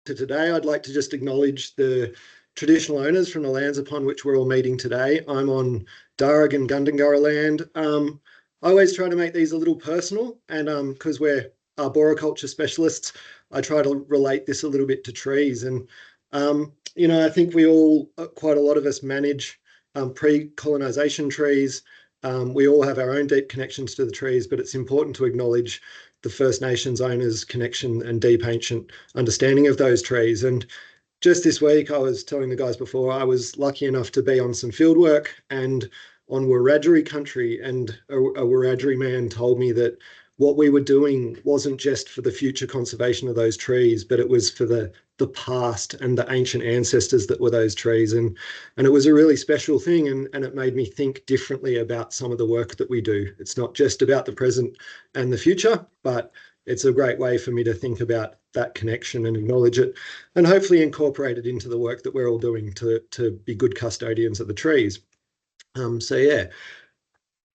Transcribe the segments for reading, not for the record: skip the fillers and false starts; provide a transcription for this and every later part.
today, I'd like to just acknowledge the traditional owners from the lands upon which we're all meeting today. I'm on Darug and Gundungurra land. I always try to make these a little personal, and because we're arboriculture specialists, I try to relate this a little bit to trees. And I think we all, quite a lot of us, manage pre-colonisation trees. We all have our own deep connections to the trees, but it's important to acknowledge the First Nations owners' connection and deep ancient understanding of those trees. And just this week, I was telling the guys before, I was lucky enough to be on some field work and on Wiradjuri country, and a Wiradjuri man told me that what we were doing wasn't just for the future conservation of those trees, but it was for the past and the ancient ancestors that were those trees. And it was a really special thing, and it made me think differently about some of the work that we do. It's not just about the present and the future, but it's a great way for me to think about that connection and acknowledge it, and hopefully incorporate it into the work that we're all doing to be good custodians of the trees. So yeah,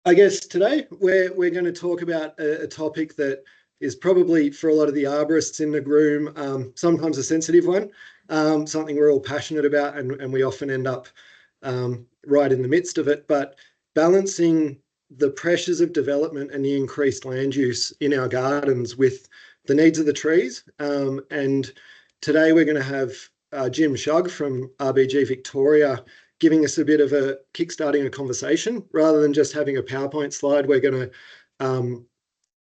I guess today we're going to talk about a topic that is probably for a lot of the arborists in the room sometimes a sensitive one, something we're all passionate about, and we often end up right in the midst of it. But balancing the pressures of development and the increased land use in our gardens with the needs of the trees. And today we're going to have Jim Shugg from RBGV Victoria giving us a bit of a kickstarting a conversation rather than just having a PowerPoint slide. We're going to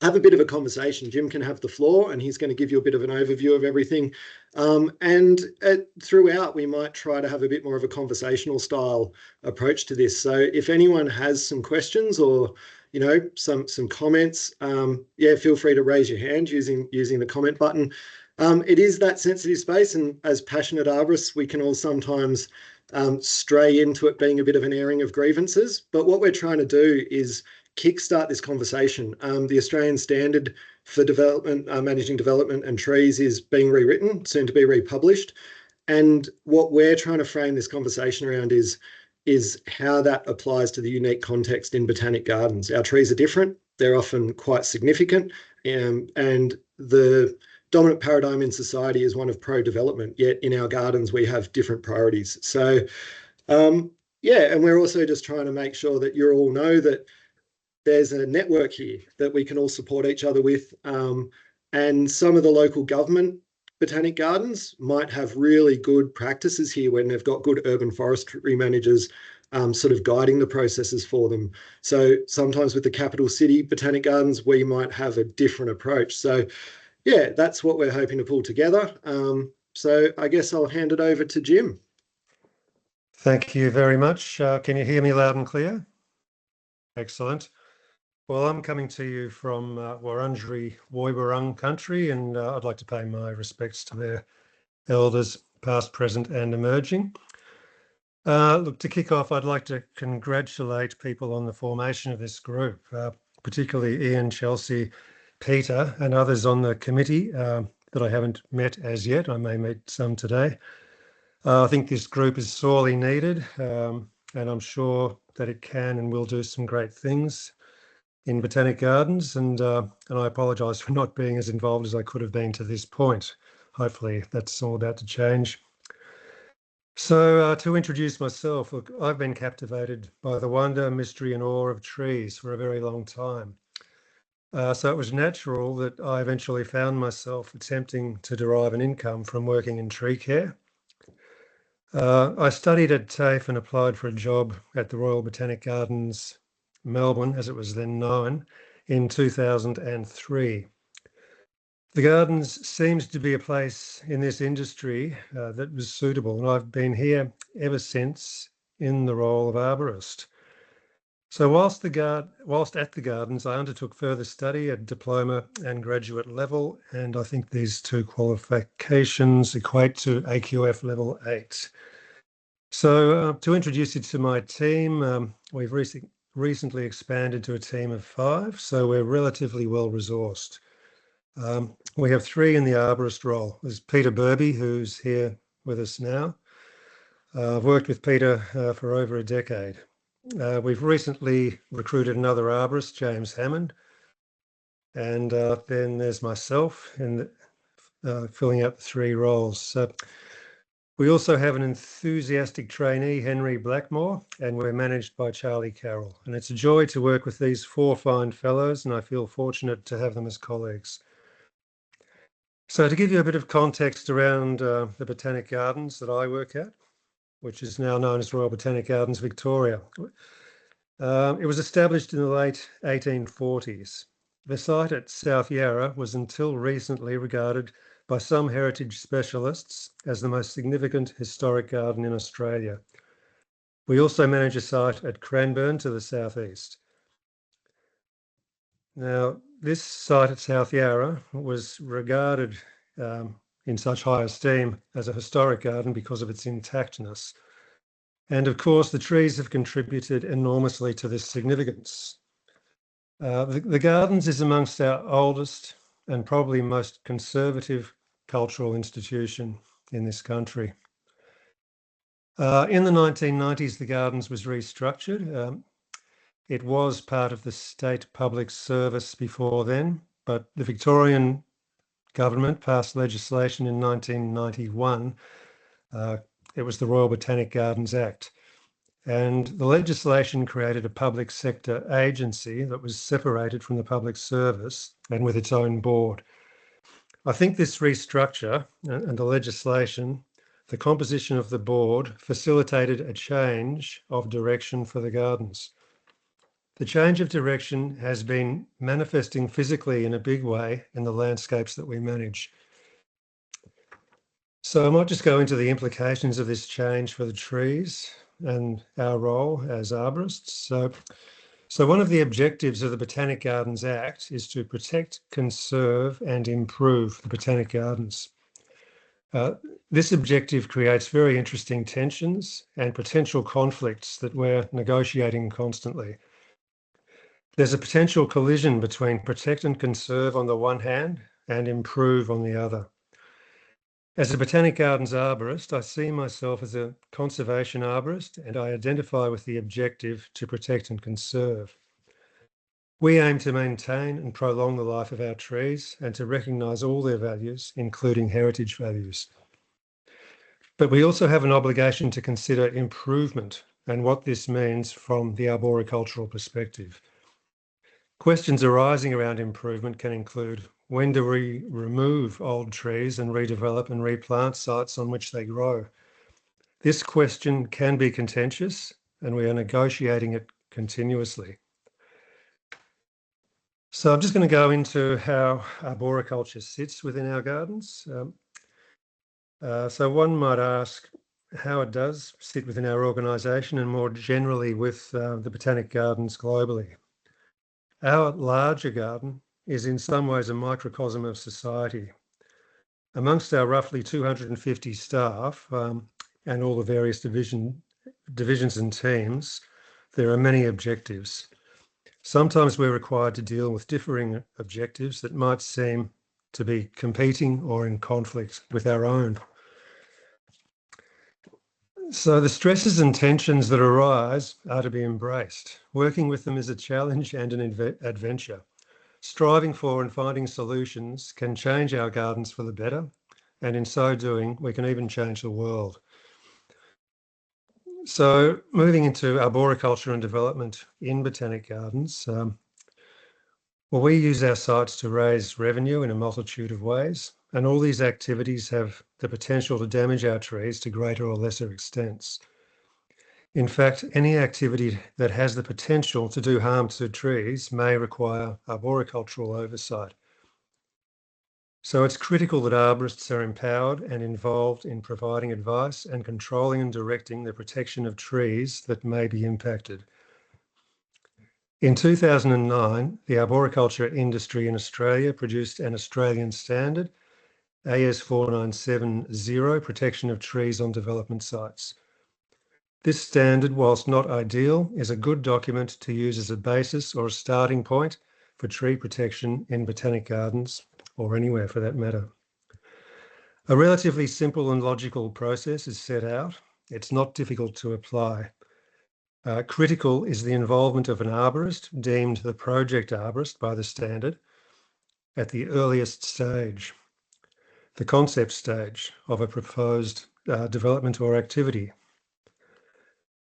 have a bit of a conversation. Jim can have the floor, and he's going to give you a bit of an overview of everything. Throughout, we might try to have a bit more of a conversational style approach to this. So if anyone has some questions or some comments, feel free to raise your hand using the comment button. It is that sensitive space, and as passionate arborists, we can all sometimes stray into it being a bit of an airing of grievances. But what we're trying to do is kickstart this conversation. The Australian Standard for Development, Managing Development and Trees is being rewritten, soon to be republished. And what we're trying to frame this conversation around is how that applies to the unique context in botanic gardens. Our trees are different. They're often quite significant. And the dominant paradigm in society is one of pro-development, yet in our gardens we have different priorities. So, and we're also just trying to make sure that you all know that there's a network here that we can all support each other with. And some of the local government botanic gardens might have really good practices here when they've got good urban forestry managers sort of guiding the processes for them. So sometimes with the capital city botanic gardens, we might have a different approach. So yeah, that's what we're hoping to pull together. So I guess I'll hand it over to Jim. Thank you very much. Can you hear me loud and clear? Excellent. Well, I'm coming to you from Wurundjeri Woiwurrung country, and I'd like to pay my respects to their elders, past, present and emerging. Look, to kick off, I'd like to congratulate people on the formation of this group, particularly Ian, Chelsea, Peter and others on the committee that I haven't met as yet. I may meet some today. I think this group is sorely needed, and I'm sure that it can and will do some great things in Botanic Gardens, and I apologise for not being as involved as I could have been to this point. Hopefully that's all about to change. So to introduce myself, look, I've been captivated by the wonder, mystery and awe of trees for a very long time. So it was natural that I eventually found myself attempting to derive an income from working in tree care. I studied at TAFE and applied for a job at the Royal Botanic Gardens, Melbourne, as it was then known, in 2003. The Gardens seemed to be a place in this industry that was suitable, and I've been here ever since in the role of arborist. So whilst at the Gardens, I undertook further study at diploma and graduate level, and I think these two qualifications equate to AQF level 8. So to introduce you to my team, we've recently expanded to a team of 5, so we're relatively well resourced. We have 3 in the arborist role. There's Peter Burby, who's here with us now. I've worked with Peter for over a decade. We've recently recruited another arborist, James Hammond, and then there's myself filling out the 3 roles. We also have an enthusiastic trainee, Henry Blackmore, and we're managed by Charlie Carroll. And it's a joy to work with these 4 fine fellows, and I feel fortunate to have them as colleagues. So to give you a bit of context around the Botanic Gardens that I work at, which is now known as Royal Botanic Gardens Victoria. It was established in the late 1840s. The site at South Yarra was until recently regarded by some heritage specialists as the most significant historic garden in Australia. We also manage a site at Cranbourne to the southeast. Now, this site at South Yarra was regarded in such high esteem as a historic garden because of its intactness. And of course, the trees have contributed enormously to this significance. The Gardens is amongst our oldest and probably most conservative cultural institution in this country. In the 1990s, the Gardens was restructured. It was part of the state public service before then, but the Victorian government passed legislation in 1991. It was the Royal Botanic Gardens Act. And the legislation created a public sector agency that was separated from the public service and with its own board. I think this restructure and the legislation, the composition of the board, facilitated a change of direction for the gardens. The change of direction has been manifesting physically in a big way in the landscapes that we manage. So I might just go into the implications of this change for the trees and our role as arborists. So one of the objectives of the Botanic Gardens Act is to protect, conserve and improve the Botanic Gardens. This objective creates very interesting tensions and potential conflicts that we're negotiating constantly. There's a potential collision between protect and conserve on the one hand and improve on the other. As a Botanic Gardens arborist, I see myself as a conservation arborist and I identify with the objective to protect and conserve. We aim to maintain and prolong the life of our trees and to recognise all their values, including heritage values. But we also have an obligation to consider improvement and what this means from the arboricultural perspective. Questions arising around improvement can include: when do we remove old trees and redevelop and replant sites on which they grow? This question can be contentious and we are negotiating it continuously. So I'm just going to go into how arboriculture sits within our gardens. So one might ask how it does sit within our organisation and more generally with the Botanic Gardens globally. Our larger garden is in some ways a microcosm of society. Amongst our roughly 250 staff and all the various divisions and teams, there are many objectives. Sometimes we're required to deal with differing objectives that might seem to be competing or in conflict with our own. So the stresses and tensions that arise are to be embraced. Working with them is a challenge and an adventure. Striving for and finding solutions can change our gardens for the better, and in so doing, we can even change the world. So moving into arboriculture and development in Botanic Gardens, well, we use our sites to raise revenue in a multitude of ways, and all these activities have the potential to damage our trees to greater or lesser extents. In fact, any activity that has the potential to do harm to trees may require arboricultural oversight. So it's critical that arborists are empowered and involved in providing advice and controlling and directing the protection of trees that may be impacted. In 2009, the arboriculture industry in Australia produced an Australian standard, AS 4970, Protection of Trees on Development Sites. This standard, whilst not ideal, is a good document to use as a basis or a starting point for tree protection in botanic gardens, or anywhere for that matter. A relatively simple and logical process is set out. It's not difficult to apply. Critical is the involvement of an arborist, deemed the project arborist by the standard, at the earliest stage. the concept stage of a proposed development or activity.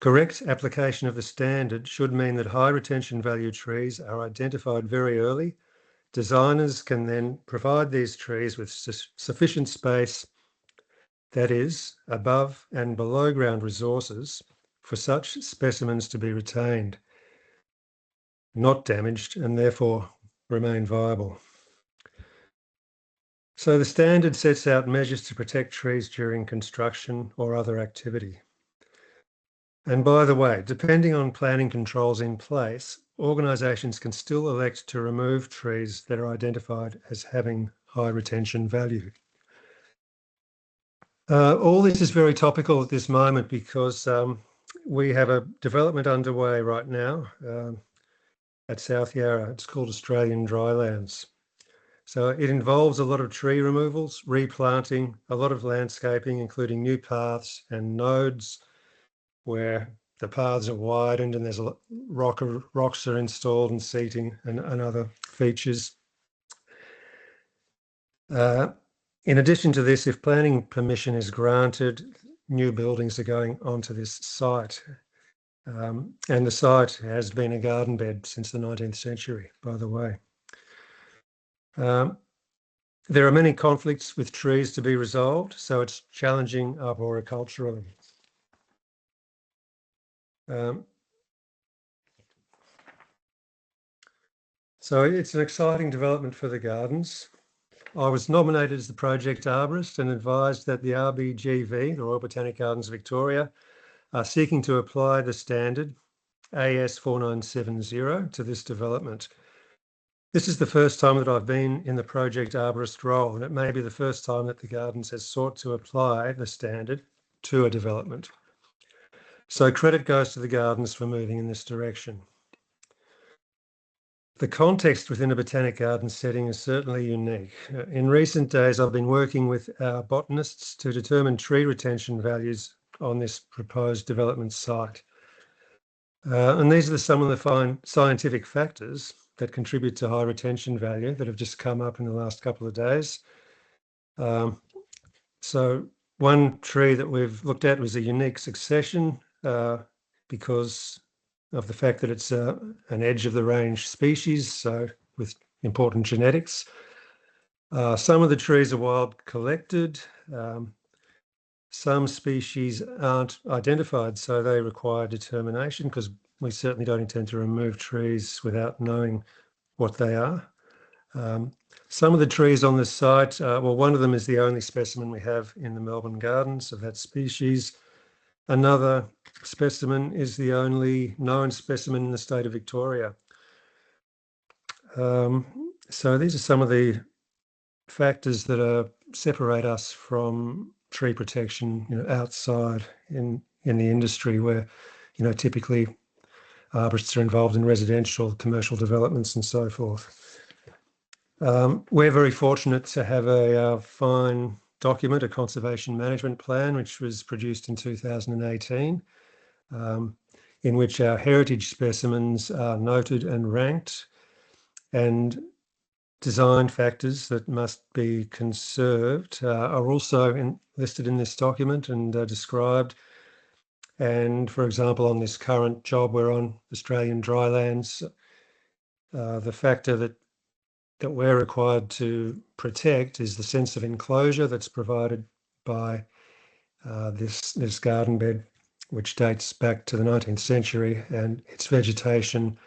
Correct application of the standard should mean that high retention value trees are identified very early. Designers can then provide these trees with sufficient space, that is, above and below ground resources, for such specimens to be retained, not damaged, and therefore remain viable. So the standard sets out measures to protect trees during construction or other activity. And by the way, depending on planning controls in place, organisations can still elect to remove trees that are identified as having high retention value. All this is very topical at this moment because we have a development underway right now at South Yarra. It's called Australian Drylands. So it involves a lot of tree removals, replanting, a lot of landscaping, including new paths and nodes where the paths are widened and there's a rocks are installed and seating and other features. In addition to this, if planning permission is granted, new buildings are going onto this site. And the site has been a garden bed since the 19th century, by the way. There are many conflicts with trees to be resolved, so it's challenging arboriculturally. So it's an exciting development for the gardens. I was nominated as the project arborist and advised that the RBGV, the Royal Botanic Gardens Victoria, are seeking to apply the standard AS 4970 to this development. This is the first time that I've been in the project arborist role, and it may be the first time that the Gardens has sought to apply the standard to a development. So credit goes to the Gardens for moving in this direction. The context within a botanic garden setting is certainly unique. In recent days, I've been working with our botanists to determine tree retention values on this proposed development site. And these are some of the scientific factors that contribute to high retention value that have just come up in the last couple of days. So one tree that we've looked at was a unique succession because of the fact that it's an edge of the range species, so with important genetics. Some of the trees are wild collected. Some species aren't identified, so they require determination because we certainly don't intend to remove trees without knowing what they are. Some of the trees on the site, well, one of them is the only specimen we have in the Melbourne Gardens of that species. Another specimen is the only known specimen in the state of Victoria. So these are some of the factors that separate us from tree protection, outside in the industry where, typically arborists are involved in residential, commercial developments and so forth. We're very fortunate to have a fine document, a conservation management plan, which was produced in 2018, in which our heritage specimens are noted and ranked, and design factors that must be conserved are also listed in this document and described. And for example, on this current job we're on, Australian Drylands, the factor that we're required to protect is the sense of enclosure that's provided by this garden bed, which dates back to the 19th century, and its vegetation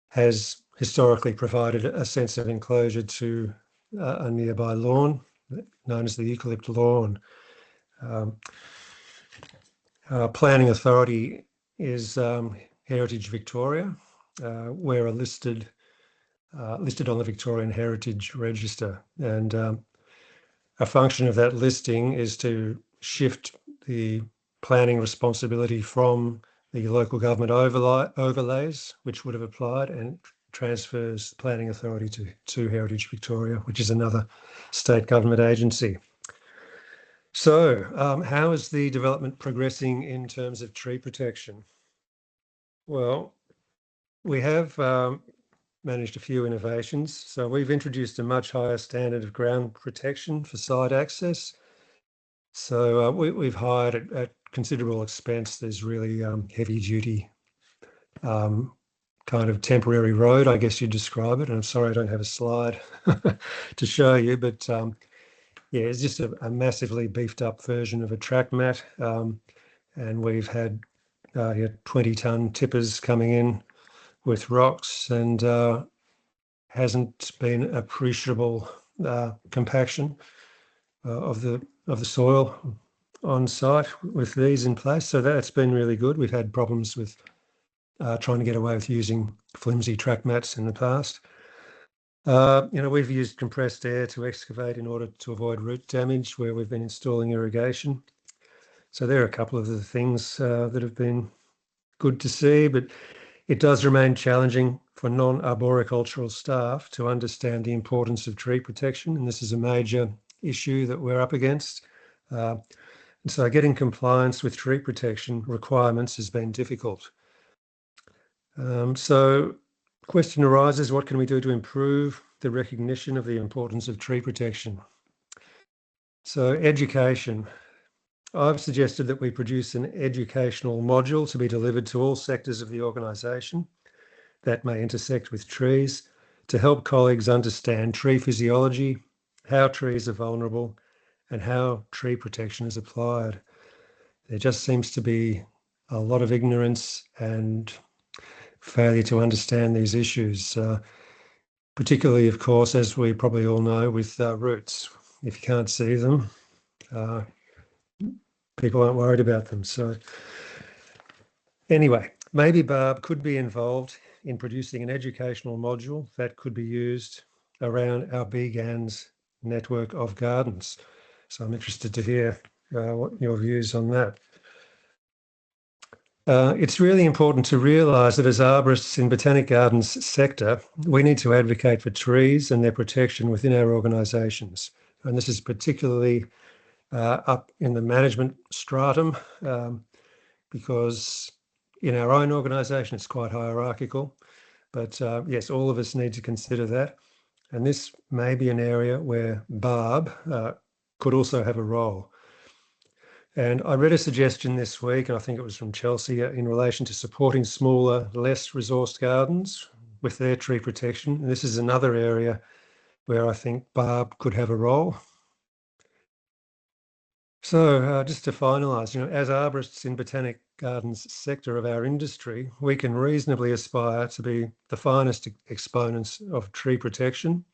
has historically provided a sense of enclosure to a nearby lawn known as the eucalypt lawn. Planning authority is Heritage Victoria. We're listed on the Victorian Heritage Register, and a function of that listing is to shift the planning responsibility from the local government overlays, which would have applied, and transfers planning authority to Heritage Victoria, which is another state government agency. So how is the development progressing in terms of tree protection? Well, we have managed a few innovations. So we've introduced a much higher standard of ground protection for side access. So we've hired at considerable expense. There's really heavy duty kind of temporary road, I guess you'd describe it. And I'm sorry I don't have a slide to show you, but yeah, it's just a massively beefed up version of a track mat. And we've had 20-ton tippers coming in with rocks, and hasn't been appreciable compaction of the soil on site with these in place. So that's been really good. We've had problems with trying to get away with using flimsy track mats in the past. We've used compressed air to excavate in order to avoid root damage where we've been installing irrigation. So there are a couple of the things that have been good to see, but it does remain challenging for non-arboricultural staff to understand the importance of tree protection, and this is a major issue that we're up against. And so getting compliance with tree protection requirements has been difficult. So the question arises, what can we do to improve the recognition of the importance of tree protection? So education. I've suggested that we produce an educational module to be delivered to all sectors of the organisation that may intersect with trees to help colleagues understand tree physiology, how trees are vulnerable, and how tree protection is applied. There just seems to be a lot of ignorance and failure to understand these issues, particularly, of course, as we probably all know, with roots. If you can't see them, people aren't worried about them. So anyway, maybe BARB could be involved in producing an educational module that could be used around our BGANZ network of gardens. So I'm interested to hear what your views on that. It's really important to realise that as arborists in Botanic Gardens sector, we need to advocate for trees and their protection within our organisations. And this is particularly up in the management stratum, because in our own organisation, it's quite hierarchical. But yes, all of us need to consider that. And this may be an area where BARB could also have a role. And I read a suggestion this week, and I think it was from Chelsea, in relation to supporting smaller, less resourced gardens with their tree protection. And this is another area where I think BARB could have a role. So just to finalise, as arborists in Botanic Gardens sector of our industry, we can reasonably aspire to be the finest exponents of tree protection,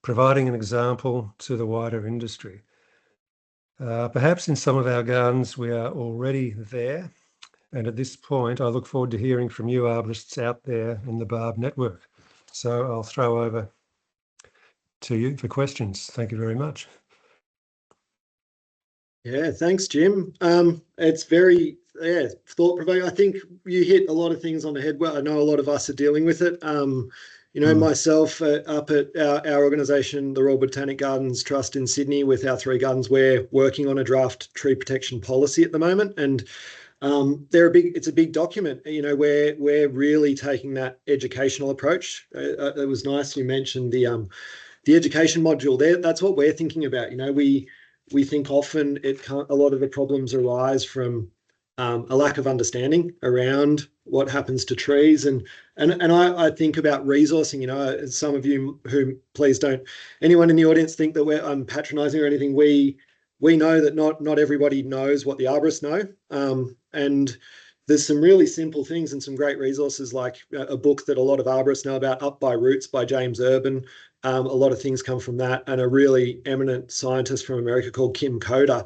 providing an example to the wider industry. Perhaps in some of our gardens we are already there, and at this point I look forward to hearing from you arborists out there in the BARB network. So I'll throw over to you for questions. Thank you very much. Yeah, thanks, Jim. It's very thought-provoking. I think you hit a lot of things on the head. Well, I know a lot of us are dealing with it. Myself up at our organisation, the Royal Botanic Gardens Trust in Sydney, with our 3 gardens, we're working on a draft tree protection policy at the moment, and it's a big document. We're really taking that educational approach. It was nice you mentioned the education module there. That's what we're thinking about. We think often a lot of the problems arise from a lack of understanding around what happens to trees, and I think about resourcing. Some of you who, please don't anyone in the audience think that I'm patronising or anything. We know that not everybody knows what the arborists know, and there's some really simple things and some great resources, like a book that a lot of arborists know about, Up by Roots by James Urban. A lot of things come from that, and a really eminent scientist from America called Kim Coder,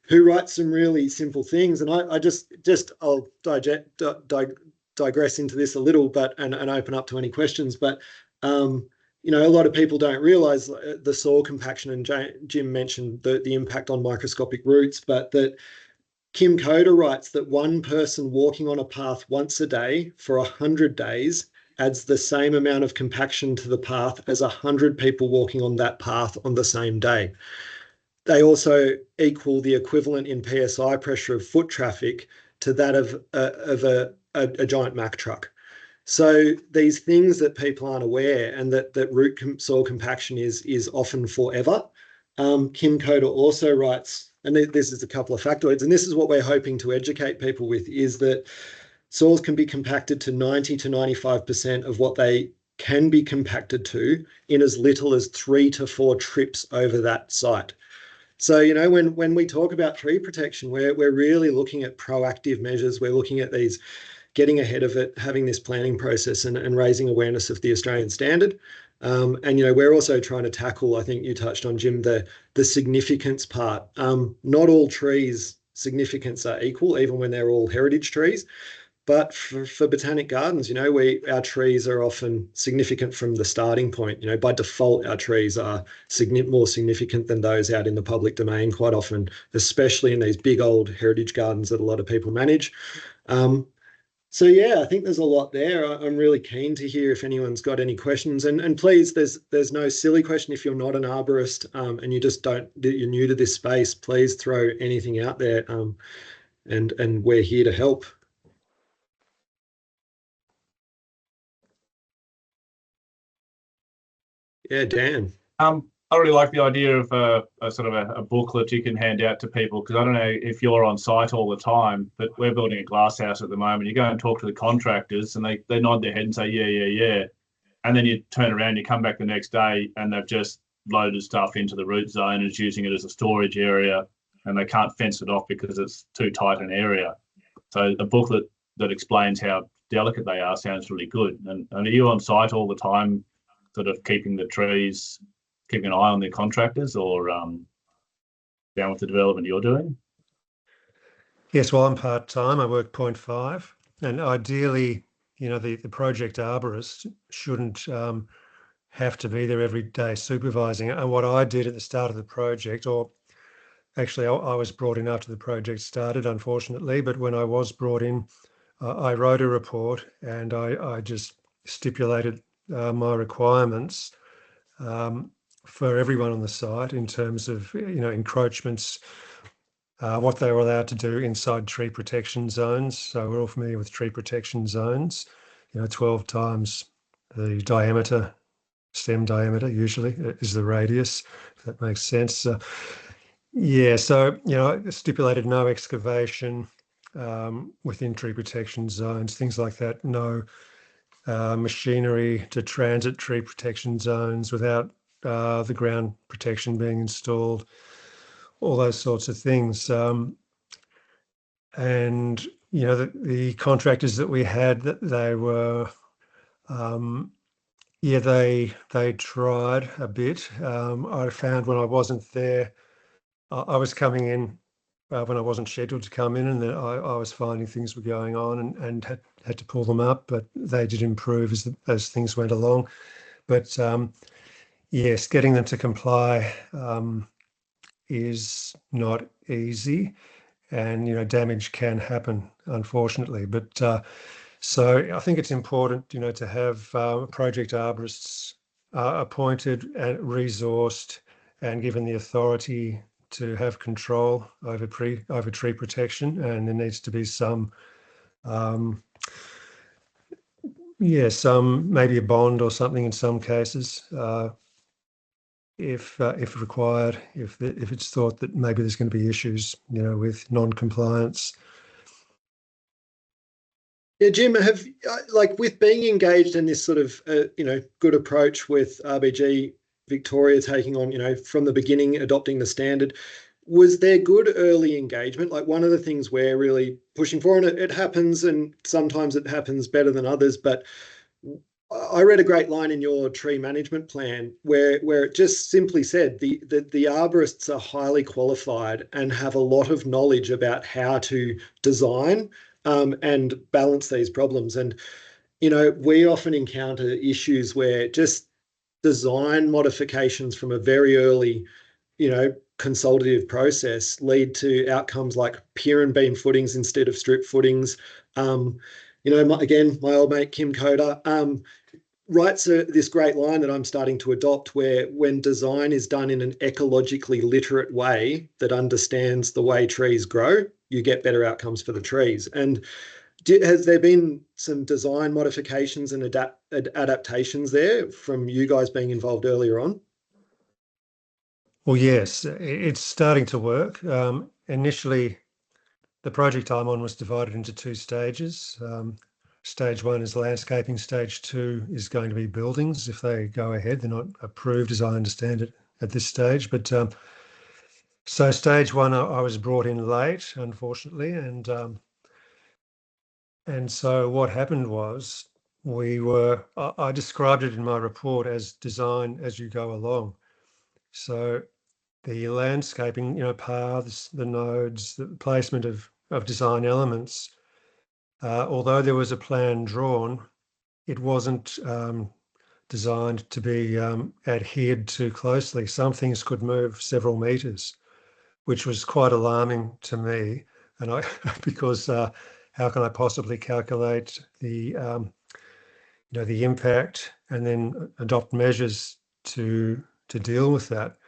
who writes some really simple things. And I'll digress into this a little, but and open up to any questions. But a lot of people don't realise the soil compaction, and Jim mentioned the impact on microscopic roots, but that Kim Coder writes that one person walking on a path once a day for 100 days adds the same amount of compaction to the path as 100 people walking on that path on the same day. They also equal the equivalent in PSI pressure of foot traffic to that of a giant Mack truck. So these things that people aren't aware, and that root soil compaction is often forever. Kim Coda also writes, and this is a couple of factoids, and this is what we're hoping to educate people with, is that soils can be compacted to 90 to 95% of what they can be compacted to in as little as 3 to 4 trips over that site. So, when we talk about tree protection, we're really looking at proactive measures. We're looking at these, getting ahead of it, having this planning process, and raising awareness of the Australian standard. And we're also trying to tackle, I think you touched on, Jim, the significance part. Not all trees' significance are equal, even when they're all heritage trees. But for Botanic Gardens, our trees are often significant from the starting point. By default, our trees are more significant than those out in the public domain quite often, especially in these big old heritage gardens that a lot of people manage. So yeah, I think there's a lot there. I'm really keen to hear if anyone's got any questions, and please, there's no silly question. If you're not an arborist, and you're new to this space, please throw anything out there, and we're here to help. Yeah, Dan. I really like the idea of a sort of a booklet you can hand out to people, because I don't know if you're on site all the time, but we're building a glass house at the moment. You go and talk to the contractors and they nod their head and say, yeah, yeah, yeah. And then you turn around, you come back the next day and they've just loaded stuff into the root zone and is using it as a storage area, and they can't fence it off because it's too tight an area. So a booklet that explains how delicate they are sounds really good. And are you on site all the time, sort of keeping an eye on the contractors, or down with the development you're doing? Yes, well, I'm part-time. I work 0.5, and ideally, the project arborist shouldn't have to be there every day supervising. And what I did at the start of the project, or actually I was brought in after the project started, unfortunately, but when I was brought in, I wrote a report and I just stipulated my requirements for everyone on the site in terms of encroachments, what they were allowed to do inside tree protection zones. So we're all familiar with tree protection zones, 12 times the diameter, stem diameter usually is the radius, if that makes sense. Yeah, so stipulated no excavation within tree protection zones, things like that. No machinery to transit tree protection zones without the ground protection being installed, all those sorts of things. And the contractors that we had, that they were, they tried a bit. I found when I wasn't there, I was coming in when I wasn't scheduled to come in, and then I was finding things were going on and had to pull them up, but they did improve as things went along. But yes, getting them to comply is not easy, and damage can happen, unfortunately. But so I think it's important, to have project arborists appointed and resourced and given the authority to have control over tree protection, and there needs to be some maybe a bond or something in some cases, if required, if it's thought that maybe there's going to be issues, with non-compliance. Yeah, Jim, have with being engaged in this sort of good approach with RBG Victoria taking on, from the beginning adopting the standard, was there good early engagement? Like, one of the things we're really pushing for, and it happens, and sometimes it happens better than others, but I read a great line in your tree management plan where it just simply said the arborists are highly qualified and have a lot of knowledge about how to design and balance these problems. And we often encounter issues where just design modifications from a very early consultative process lead to outcomes like pier and beam footings instead of strip footings. Again, my old mate Kim Coda writes this great line that I'm starting to adopt, where when design is done in an ecologically literate way that understands the way trees grow, you get better outcomes for the trees. And has there been some design modifications and adaptations there from you guys being involved earlier on? Well, yes, it's starting to work. Initially, the project I'm on was divided into 2 stages. Stage 1 is landscaping. Stage 2 is going to be buildings. If they go ahead, they're not approved, as I understand it, at this stage. But so stage 1, I was brought in late, unfortunately, and so what happened was I described it in my report as design as you go along. So the landscaping, paths, the nodes, the placement of design elements, although there was a plan drawn, it wasn't designed to be adhered to closely. Some things could move several meters, which was quite alarming to me. And because how can I possibly calculate the the impact and then adopt measures to deal with that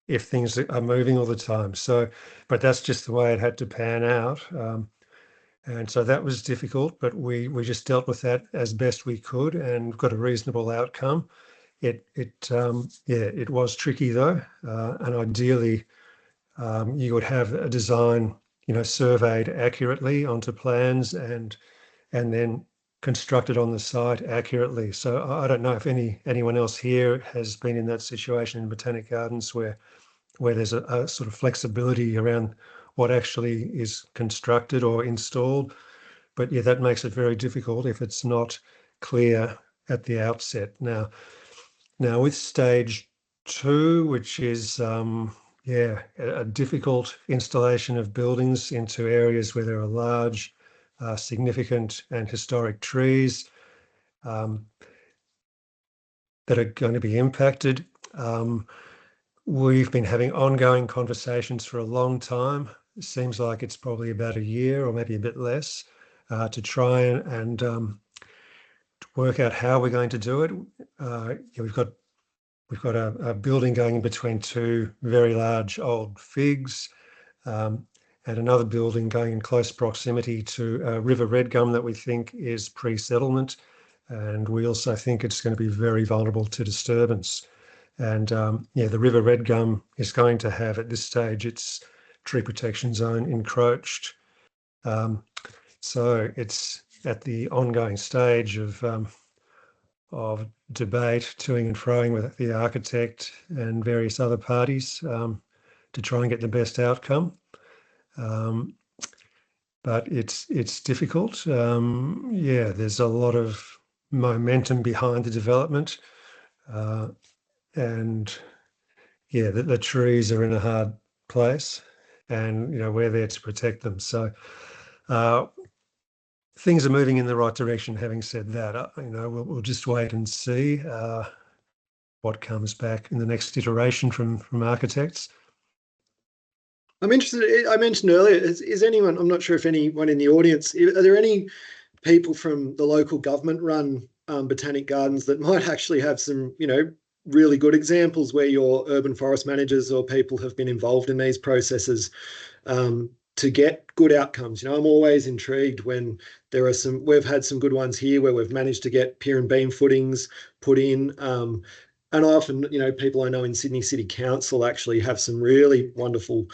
if things are moving all the time? So, but that's just the way it had to pan out. And so that was difficult, but we just dealt with that as best we could and got a reasonable outcome. It was tricky though, and ideally you would have a design surveyed accurately onto plans and then constructed on the site accurately. So I don't know if anyone else here has been in that situation in Botanic Gardens where there's a sort of flexibility around what actually is constructed or installed. But yeah, that makes it very difficult if it's not clear at the outset. Now with stage 2, which is a difficult installation of buildings into areas where there are large, significant and historic trees that are going to be impacted. We've been having ongoing conversations for a long time. It seems like it's probably about a year or maybe a bit less to try and work out how we're going to do it. We've got a building going in between 2 very large old figs, and another building going in close proximity to a river red gum that we think is pre-settlement, and we also think it's going to be very vulnerable to disturbance. And the river red gum is going to have at this stage its tree protection zone encroached. So it's at the ongoing stage of debate, toing and froing with the architect and various other parties to try and get the best outcome. But it's difficult. There's a lot of momentum behind the development. And the trees are in a hard place, and we're there to protect them. So things are moving in the right direction. Having said that, we'll just wait and see what comes back in the next iteration from architects. I'm interested. I mentioned earlier, is anyone? I'm not sure if anyone in the audience. Are there any people from the local government-run Botanic Gardens that might actually have some, really good examples where your urban forest managers or people have been involved in these processes to get good outcomes? I'm always intrigued when there are we've had some good ones here where we've managed to get pier and beam footings put in. And often, people I know in Sydney City Council actually have some really wonderful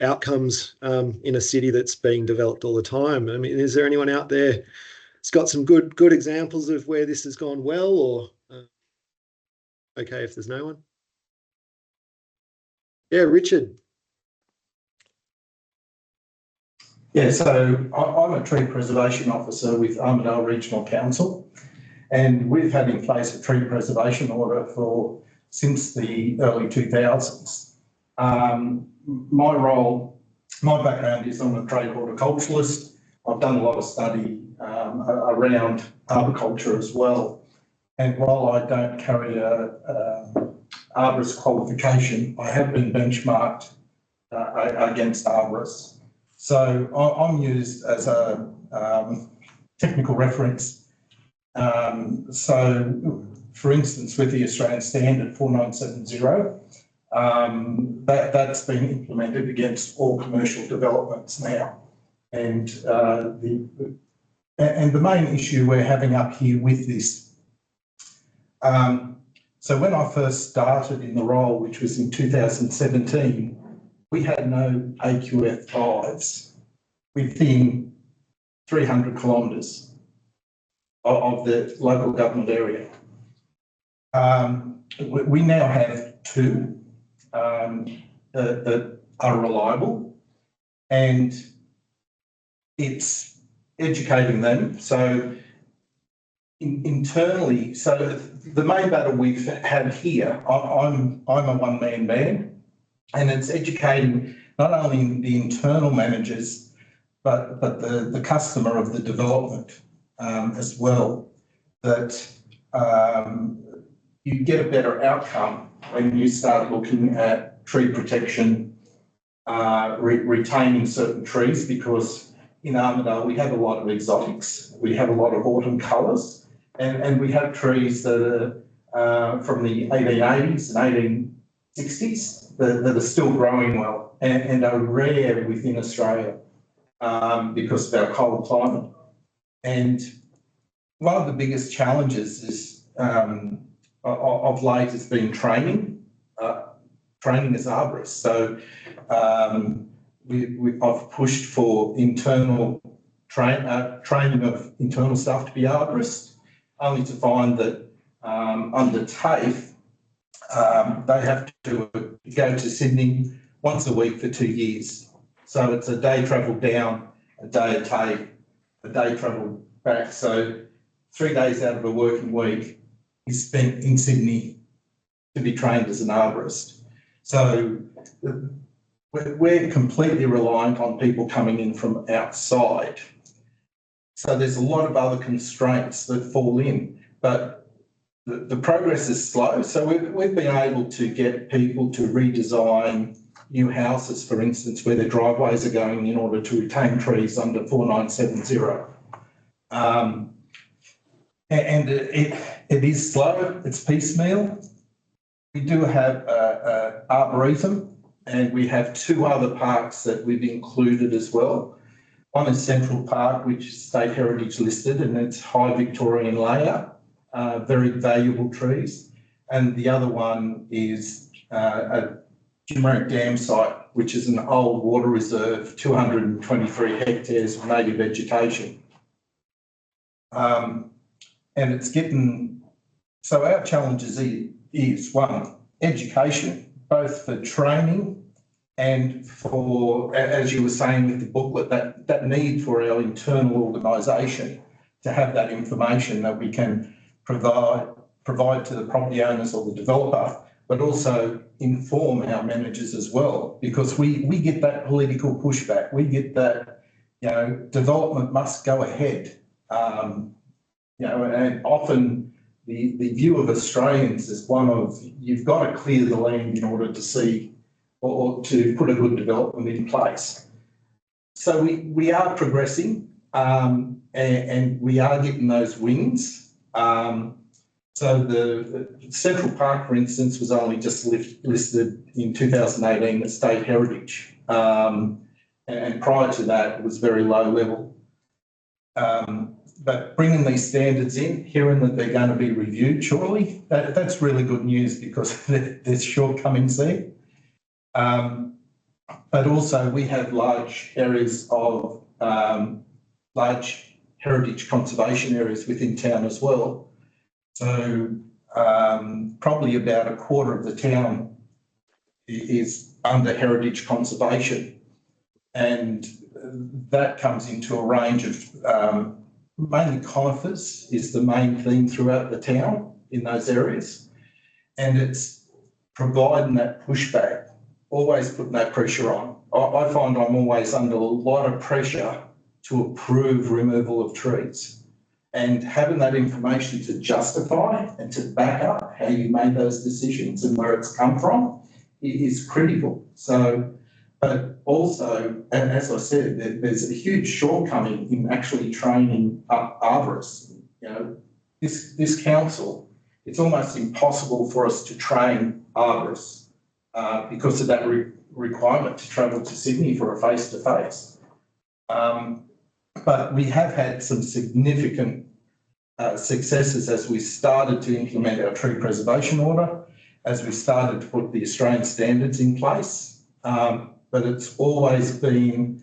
outcomes in a city that's being developed all the time. I mean, is there anyone out there that's got some good examples of where this has gone well, or okay if there's no one? Yeah, Richard. Yeah, so I'm a tree preservation officer with Armidale Regional Council, and we've had in place a tree preservation order since the early 2000s. My background is I'm a trade horticulturalist. I've done a lot of study around arboriculture as well. And while I don't carry a arborist qualification, I have been benchmarked against arborists. So I'm used as a technical reference. So, for instance, with the Australian Standard 4970, that's been implemented against all commercial developments now. And And the main issue we're having up here with this, so when I first started in the role, which was in 2017, we had no AQF5s within 300 kilometres of the local government area. We now have two that are reliable, and it's educating them. So internally, so the main battle we've had here, I'm a one-man band, and it's educating not only the internal managers, but the customer of the development as well, that you get a better outcome when you start looking at tree protection, retaining certain trees, because in Armidale we have a lot of exotics, we have a lot of autumn colours, and we have trees that are from the 1880s and 1860s that are still growing well and are rare within Australia because of our cold climate. And one of the biggest challenges is of late has been training as arborists. So I've pushed for internal training of internal staff to be arborists, only to find that under TAFE, they have to go to Sydney once a week for 2 years. So it's a day travel down, a day at TAFE, a day travel back. So 3 days out of a working week is spent in Sydney to be trained as an arborist. So we're completely reliant on people coming in from outside. So there's a lot of other constraints that fall in, but the progress is slow. So we've been able to get people to redesign new houses, for instance, where their driveways are going in order to retain trees under 4970. And it is slow, it's piecemeal. We do have Arboretum, and we have two other parks that we've included as well. One is Central Park, which is State Heritage listed, and it's high Victorian layout, very valuable trees. And the other one is a Jimerick Dam site, which is an old water reserve, 223 hectares of native vegetation. And it's getting, so our challenge is one, education, both for training and for, as you were saying with the booklet, that need for our internal organisation to have that information that we can provide to the property owners or the developer, but also inform our managers as well, because we get that political pushback. We get that, development must go ahead. And often the view of Australians is one of, you've got to clear the land in order to see or to put a good development in place. So we are progressing and we are getting those wins. So the Central Park, for instance, was only just listed in 2018 as State Heritage. And prior to that, it was very low level. But bringing these standards in, hearing that they're going to be reviewed shortly, that's really good news, because there's shortcomings there. But also we have large areas of large heritage conservation areas within town as well. So probably about a quarter of the town is under heritage conservation, and that comes into a range of mainly conifers is the main theme throughout the town in those areas, and it's providing that pushback, always putting that pressure on. I find I'm always under a lot of pressure to approve removal of trees, and having that information to justify and to back up how you made those decisions and where it's come from is critical. So, but also, and as I said, there's a huge shortcoming in actually training up arborists. This council, it's almost impossible for us to train arborists because of that requirement to travel to Sydney for a face-to-face. But we have had some significant successes as we started to implement our tree preservation order, as we started to put the Australian standards in place. But it's always been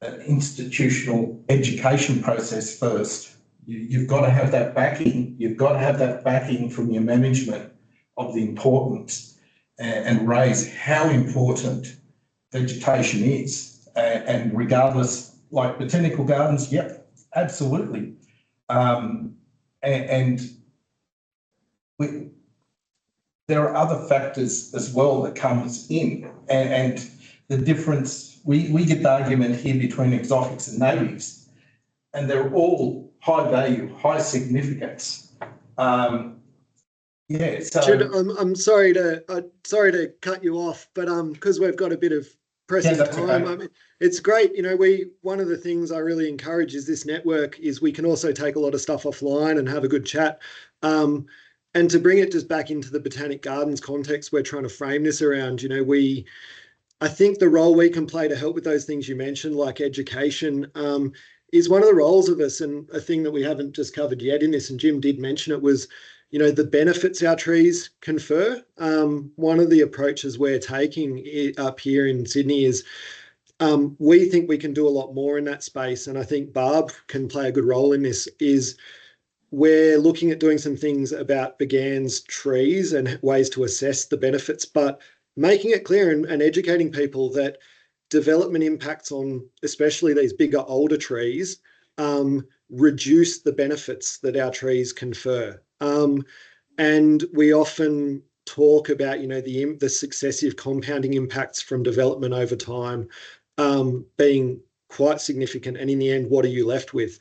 an institutional education process first. You've got to have that backing. You've got to have that backing from your management of the importance and raise how important vegetation is. And regardless, like botanical gardens, yep, absolutely. There are other factors as well that comes in, and the difference, we get the argument here between exotics and natives, and they're all high value, high significance. Yeah, so Richard, I'm sorry to cut you off, but because we've got a bit of pressing time. Okay. I mean, it's great. You know, one of the things I really encourage is this network is we can also take a lot of stuff offline and have a good chat. And to bring it just back into the Botanic Gardens context, we're trying to frame this around, you know, I think the role we can play to help with those things you mentioned, like education, is one of the roles of us, and a thing that we haven't just covered yet in this, and Jim did mention it, was, you know, the benefits our trees confer. One of the approaches we're taking up here in Sydney is we think we can do a lot more in that space, and I think BARB can play a good role in this, is we're looking at doing some things about BGANZ trees and ways to assess the benefits, but making it clear and educating people that development impacts on especially these bigger, older trees reduce the benefits that our trees confer. And we often talk about, you know, the successive compounding impacts from development over time being quite significant. And in the end, what are you left with?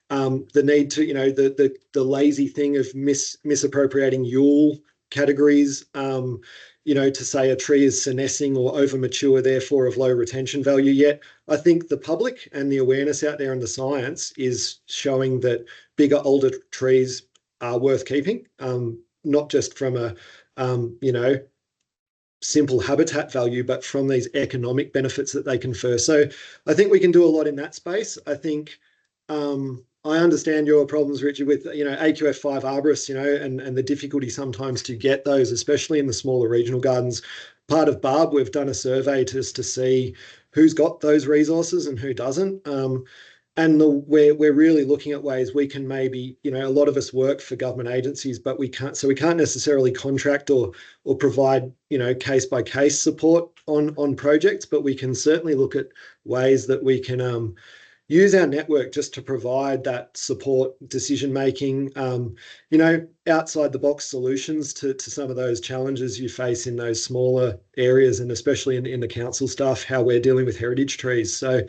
The need to, you know, the lazy thing of misappropriating Yule categories, you know, to say a tree is senescing or over mature, therefore of low retention value. Yet I think the public and the awareness out there in the science is showing that bigger, older trees are worth keeping, not just from a, you know, simple habitat value, but from these economic benefits that they confer. So I think we can do a lot in that space. I think I understand your problems, Richard, with, you know, AQF5 arborists, you know, and the difficulty sometimes to get those, especially in the smaller regional gardens. Part of BARB, we've done a survey just to see who's got those resources and who doesn't. And we're really looking at ways we can maybe, you know, a lot of us work for government agencies, but we can't necessarily contract or provide, you know, case by case support on projects, but we can certainly look at ways that we can use our network just to provide that support, decision making, you know, outside the box solutions to some of those challenges you face in those smaller areas, and especially in the council stuff, how we're dealing with heritage trees. So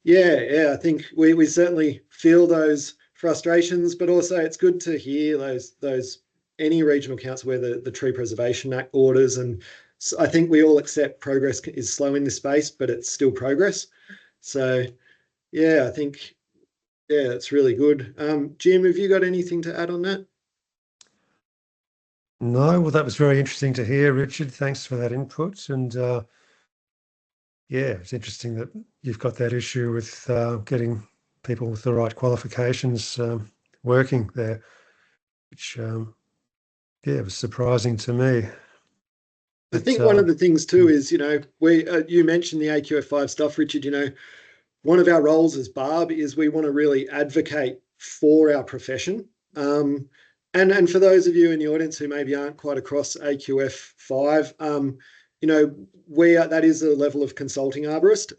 yeah, I think we certainly feel those frustrations, but also it's good to hear those any regional council where the Tree Preservation Act orders, and so I think we all accept progress is slow in this space, but it's still progress. So yeah, I think, yeah, it's really good. Jim, have you got anything to add on that? No, well, that was very interesting to hear, Richard. Thanks for that input. And yeah, it's interesting that you've got that issue with getting people with the right qualifications working there, which, yeah, was surprising to me. I think one of the things too is, you know, you mentioned the AQF5 stuff, Richard. You know, one of our roles as BARB is we want to really advocate for our profession. And for those of you in the audience who maybe aren't quite across AQF5, you know, that is a level of consulting arborist,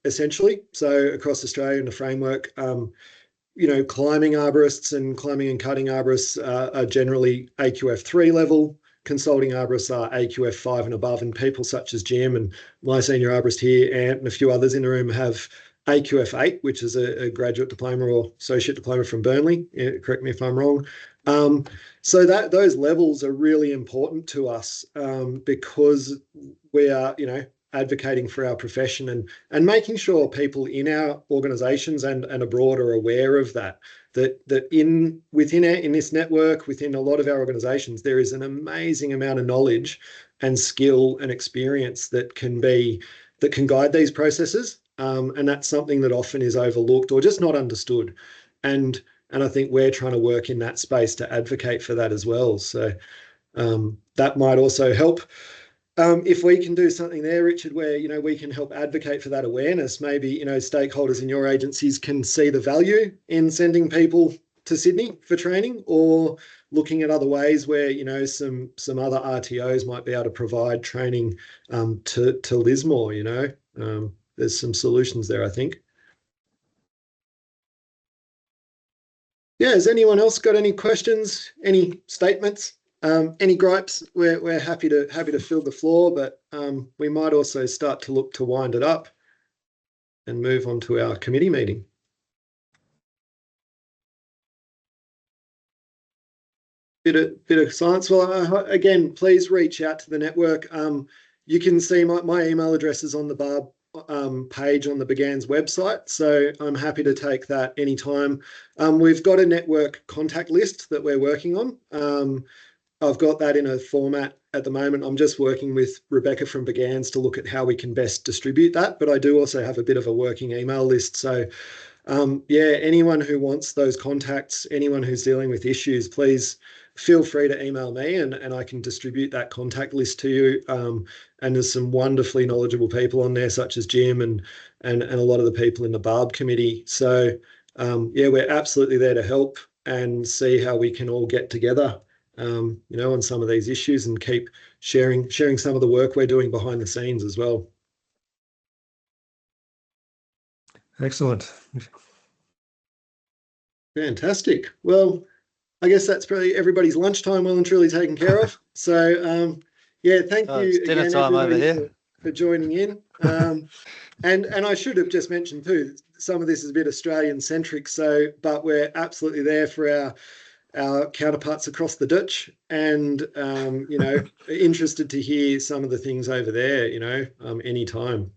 essentially. So across Australia in the framework, you know, climbing arborists and climbing and cutting arborists are generally AQF3 level. Consulting arborists are AQF5 and above, and people such as Jim and my senior arborist here, Ant, and a few others in the room have AQF8, which is a graduate diploma or associate diploma from Burnley. Correct me if I'm wrong. So those levels are really important to us because we are, you know, advocating for our profession and making sure people in our organisations and abroad are aware of that in this network, within a lot of our organisations, there is an amazing amount of knowledge and skill and experience that can guide these processes. And that's something that often is overlooked or just not understood. And I think we're trying to work in that space to advocate for that as well. So that might also help. If we can do something there, Richard, where, you know, we can help advocate for that awareness, maybe, you know, stakeholders in your agencies can see the value in sending people to Sydney for training, or looking at other ways where, you know, some other RTOs might be able to provide training to Lismore, you know. There's some solutions there, I think. Yeah, has anyone else got any questions, any statements, any gripes? We're happy to fill the floor, but we might also start to look to wind it up and move on to our committee meeting. Bit of science. Well, again, please reach out to the network. You can see my email address is on the BARB page on the BGANZ website, so I'm happy to take that anytime. We've got a network contact list that we're working on. I've got that in a format at the moment. I'm just working with Rebecca from BGANZ to look at how we can best distribute that, but I do also have a bit of a working email list. So yeah, anyone who wants those contacts, anyone who's dealing with issues, please feel free to email me, and I can distribute that contact list to you. And there's some wonderfully knowledgeable people on there, such as Jim and a lot of the people in the BARB committee. So yeah, we're absolutely there to help and see how we can all get together, you know, on some of these issues, and keep sharing some of the work we're doing behind the scenes as well. Excellent. Fantastic. Well, I guess that's probably everybody's lunchtime well and truly taken care of. So yeah, thank you it's dinner again, time over everybody, here. for joining in. And I should have just mentioned too, some of this is a bit Australian centric, so but we're absolutely there for our counterparts across the Dutch, and you know, interested to hear some of the things over there, you know, anytime.